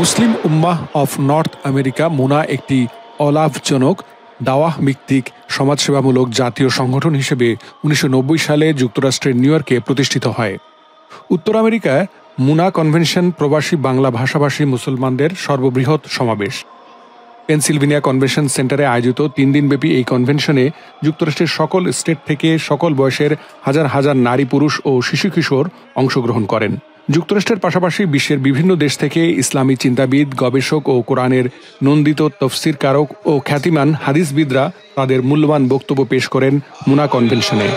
Muslim Ummah of North America MUNA একটি অলাভজনক দাওয়াহ ভিত্তিক সমাজসেবামূলক জাতীয় সংগঠন হিসেবে ১৯৯০ সালে যুক্তরাষ্ট্রের নিউ ইয়র্কে প্রতিষ্ঠিত হয়। উত্তর আমেরিকায় মুনা কনভেনশন প্রবাসী বাংলা ভাষাভাষী মুসলমানদের সর্ববৃহৎ সমাবেশ। পেনসিলভেনিয়া কনভেনশন সেন্টারে আয়োজিত ৩ দিনব্যাপী এই কনভেনশনে যুক্তরাষ্ট্রের সকল স্টেট থেকে সকল বয়সের হাজার হাজার নারী পুরুষ ও শিশু কিশোর অংশগ্রহণ করেন। যুক্তরাষ্ট্রের পাশাপাশি বিশ্বের বিভিন্ন দেশ থেকে ইসলামী চিন্তাবিদ, গবেষক ও কোরআনের নন্দিত তফসিরকারক ও খ্যাতিমান হাদিসবিদরা তাদের মূল্যবান বক্তব্য পেশ করেন মুনা কনভেনশনে।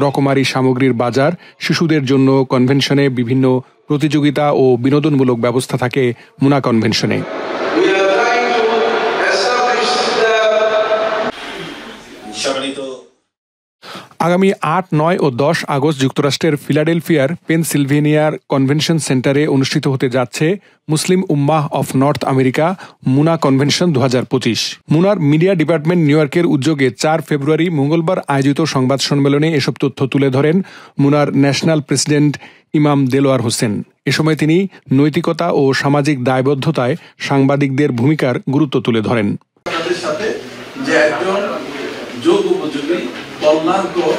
রকমারি সামগ্রীর বাজার, শিশুদের জন্য কনভেনশনে বিভিন্ন প্রতিযোগিতা ও বিনোদনমূলক ব্যবস্থা থাকে মুনা কনভেনশনে। আগামী ৮, ৯ ও ১০ আগস্ট যুক্তরাষ্ট্রের ফিলাডেলফিয়ার পেনসিলভেনিয়ার কনভেনশন সেন্টারে অনুষ্ঠিত হতে যাচ্ছে Muslim Ummah of North America MUNA convention ২০২৫। মুনার মিডিয়া ডিপার্টমেন্ট নিউ ইয়র্কের উদ্যোগে ৪ ফেব্রুয়ারি মঙ্গলবার আয়োজিত সংবাদ সম্মেলনে এসব তথ্য তুলে ধরেন মুনার ন্যাশনাল প্রেসিডেন্ট ইমাম দেলোয়ার হোসেন। এ সময় তিনি নৈতিকতা ও সামাজিক দায়বদ্ধতায় সাংবাদিকদের ভূমিকার গুরুত্ব তুলে ধরেন। কল্যাণকর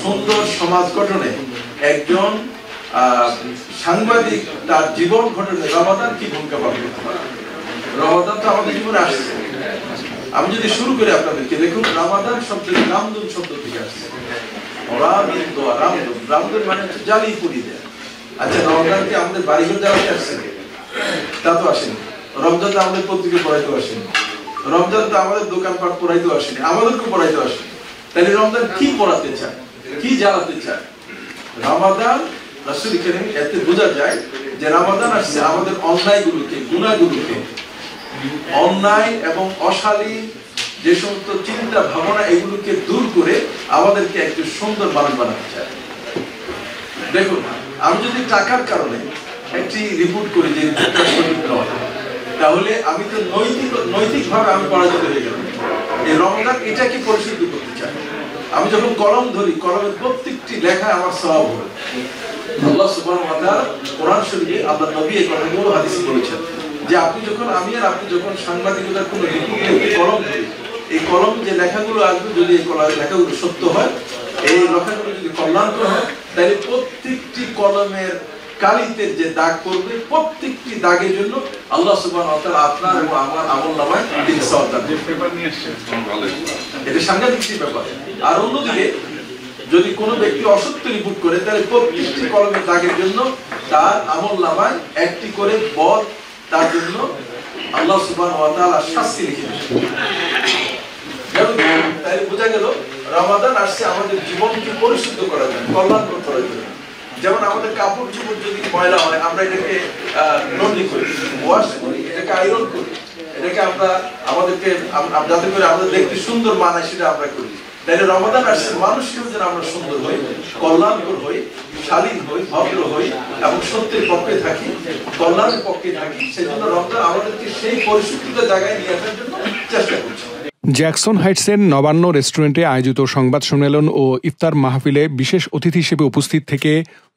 সুন্দর সমাজ গঠনে একজন সাংবাদিক তার জীবন গঠনে রমাদান কি ভূমিকা পালন করতে পারে। রমাদান তো আমাদের জীবনে আসছে। আমি যদি শুরু করি আপনাদেরকে, দেখুন রমাদান শব্দের রামদুন শব্দ থেকে আসছে। রামদুন মানে হচ্ছে জ্বালিয়ে পুড়িয়ে দেয়। আচ্ছা, রমজান কি আমাদের বাড়িঘর জ্বালাতে আসছে? তা তো আসেনি। রমজান তো আমাদের পত্রিকা পড়াইতেও আসেনি। রমজান তো আমাদের দোকানপাট পড়াইতেও আসেনি, আমাদেরকে পড়াইতেও আসেনি। তাহলে রমজান কি পড়াতে চায়, কি জ্বালাতে চায়? রমাদান রাসূল কারীম এতে বোঝা যায় যে রমাদান আসছে আমাদের অন্যায়গুলোকে, গুনাহগুলোকে, অন্যায় এবং অশালীন যে সমস্ত চিন্তা ভাবনা এগুলোকে দূর করে আমাদেরকে একটু সুন্দর মানুষ বানাতে চায়। দেখুন, আমি যদি টাকার কারণে একটি রিপোর্ট করি যে রিপোর্টটা সঠিক নয়, তাহলে আমি তো নৈতিকভাবে আমি পরাজিত হয়ে গেলাম। এই রমজান এটাকে পরিশুদ্ধ করতে চাই। আমি যখন কলম ধরি, কলমের প্রত্যেকটি লেখায় আমার সওয়াব হবে। আল্লাহ সুবহানাহু ওয়া তাআলা কোরআন শরীফে আল্লাহ নবী এই কথাগুলো হাদিসে বলেছেন যে আপনি যখন সাংবাদিকতার কোনো রিপোর্ট লিখতে কলম ধরি, এই কলম যে লেখাগুলো আসবে, যদি এই লেখাগুলো সত্য হয়, এই লেখাগুলো যদি কল্যাণকর হয়, তাহলে প্রত্যেকটি কলমের কালিতে যে দাগ পড়বে, প্রত্যেকটি দাগের জন্য আল্লাহ সুবহানাহু ওয়া তাআলা আপনার এবং আমার আমলনামায় তিনি সওয়াব দান করবেন। এটা সাংঘাতিক ব্যাপার। আর অন্যদিকে যদি কোনো ব্যক্তি অসত্য রিপোর্ট করে, তাহলে প্রত্যেকটি কলমের দাগের জন্য তার আমলনামায় একটি করে বদ তার জন্য আল্লাহ সুবহানাহু ওয়া তাআলা শাস্তি লিখে দেন। তাই বোঝা গেল রমাদান আসছে আমাদের জীবনকে পরিশুদ্ধ করার জন্য, কল্যাণকর করার জন্য। যেমন আমাদের কাপড় চোপড় যদি ময়লা হয়, আমরা এটাকে লন্ড্রি করি, ওয়াশ করি, এটাকে আয়রন করি, এটাকে আমরা আমাদেরকে যাতে করে আমাদের দেখতে সুন্দর মানায় সেটা আমরা করি। তাইলে রমাদান আসছে মানুষকেও যেন আমরা সুন্দর হই, কল্যাণকর হই, শালীন হই, ভদ্র হই এবং সত্যের পক্ষে থাকি, কল্যাণের পক্ষে থাকি। সেজন্য রমজান আমাদেরকে সেই পরিশুদ্ধতা জায়গায় নিয়ে আসার জন্য চেষ্টা করছে। জ্যাকসন হাইটসের নবান্ন রেস্টুরেন্টে আয়োজিত সংবাদ সম্মেলন ও ইফতার মাহফিলে বিশেষ অতিথি হিসেবে উপস্থিত থেকে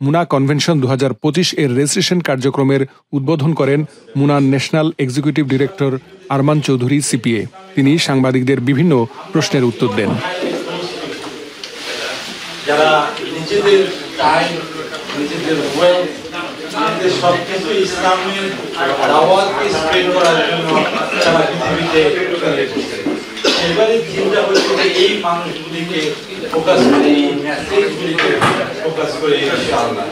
মুনা কনভেনশন ২০২৫ এর রেজিস্ট্রেশন কার্যক্রমের উদ্বোধন করেন Munnar national executive director Arman Chowdhury CPA. তিনি সাংবাদিকদের বিভিন্ন প্রশ্নের উত্তর দেন। যারা নিজেদের টাইম, নিজেদের ওয়েলথ, নিজেদের সবকিছু ইসলামের দাওয়াতকে স্প্রেড করার জন্য সারা পৃথিবীতে এবারে চিন্তা হচ্ছে যে এই মানুষগুলিকে ফোকাস করে, এই মেসেজগুলিকে ফোকাস করে ইনশাআল্লাহ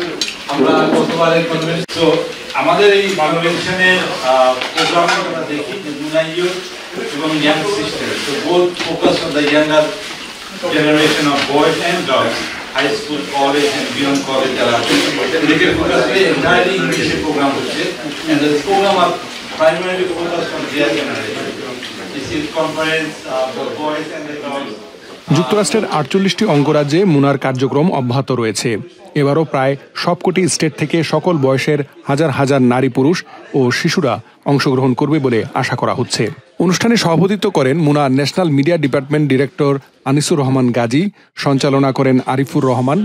আমরা গতবারের কনভেনশন, আমাদের এই কনভেনশনের প্রোগ্রামে আমরা দেখি যে মুনা ইউথ এবং ইয়াং সিস্টেম, তো both focus on the younger generation of boys and girls, high school, college and beyond college যারা এদিকে ফোকাস করে এন্টায়ারলি ইংলিশে প্রোগ্রাম হচ্ছে, and the program are primarily focused on their generation. This is conference for boys and the girls. যুক্তরাষ্ট্রের ৪৮টি অঙ্গরাজ্যে মুনার কার্যক্রম অব্যাহত রয়েছে। এবারও প্রায় সবকটি স্টেট থেকে সকল বয়সের হাজার হাজার নারী পুরুষ ও শিশুরা অংশগ্রহণ করবে বলে আশা করা হচ্ছে। অনুষ্ঠানে সভাপতিত্ব করেন MUNA national media department director Anisur Rahman Gazi, সঞ্চালনা করেন আরিফুর রহমান।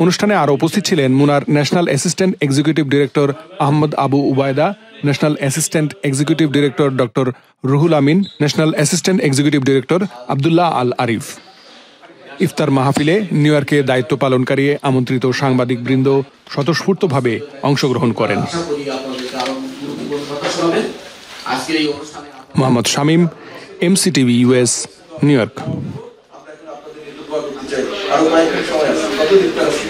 অনুষ্ঠানে আরও উপস্থিত ছিলেন মুনার national assistant executive director Ahmad Abu Ubaida, national assistant executive director doctor Ruhul Amin, national assistant executive director Abdullah Al Arif. ইফতার মাহফিলে নিউ ইয়র্কে দায়িত্ব পালনকারী আমন্ত্রিত সাংবাদিকবৃন্দ স্বতঃস্ফূর্তভাবে অংশগ্রহণ করেন। Mohammad Shamim, MCTV US, new York. আরো কয়েকটা সময় আছে, কত দিকটা আছে।